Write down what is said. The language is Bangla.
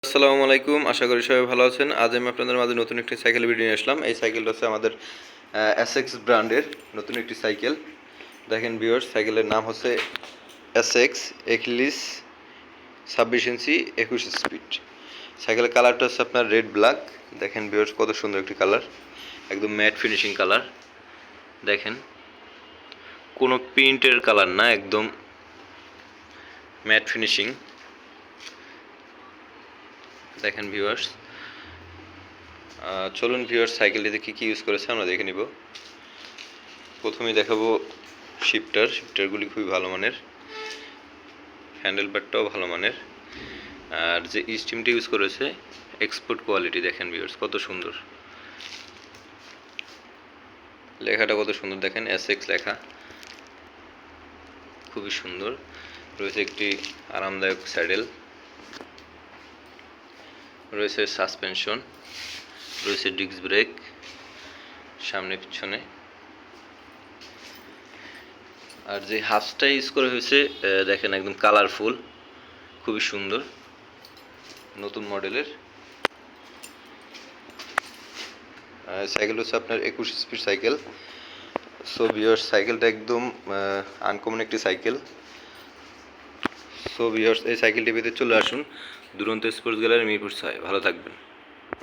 আসসালামু আলাইকুম, আশা করি সবাই ভালো আছেন। আজ আমি আপনাদের মাঝে নতুন একটি সাইকেল ভিডিও নিয়ে আসলাম। এই সাইকেলটা হচ্ছে আমাদের এসএক্স ব্র্যান্ডের নতুন একটি সাইকেল। দেখেন ভিউয়ার্স, সাইকেলের নাম হচ্ছে এসএক্স এক্লিস 26 ইঞ্চি 21 স্পিড। সাইকেলের কালারটা হচ্ছে আপনার রেড ব্ল্যাক। দেখেন ভিউয়ার্স, কত সুন্দর একটি কালার, একদম ম্যাট ফিনিশিং কালার। দেখেন কোনো প্রিন্টের কালার না, একদম ম্যাট ফিনিশিং। দেখেন ভিউয়ার্স, চলুন ভিউয়ার্স, সাইকেলটিতে কী কী ইউজ করেছে আমরা দেখে নিব। প্রথমেই দেখাবো শিফটারগুলি খুবই ভালো মানের, হ্যান্ডেল বারটাও ভালো মানের। আর যে স্টিমটি ইউজ করেছে এক্সপোর্ট কোয়ালিটি। দেখেন ভিউয়ার্স, কত সুন্দর লেখাটা, কত সুন্দর দেখেন, এসএক্স লেখা, খুবই সুন্দর। রয়েছে একটি আরামদায়ক স্যাডেল, রয়েছে সাসপেনশন, রয়েছে ডিস্ক ব্রেক সামনে পিছনে। আর যে হাফসটা ইউজ করা হয়েছে দেখেন, একদম কালারফুল, খুবই সুন্দর, নতুন মডেলের সাইকেল হচ্ছে আপনার 21 স্পিড সাইকেল। সো ভিউয়ার্স, সাইকেলটা একদম আনকমন একটি সাইকেল। সো ভিউয়ার্স, এই সাইকেলটি পেতে চলে আসুন দুরন্ত স্পোর্টস গ্যালারি মিরপুর 6। ভালো থাকবেন।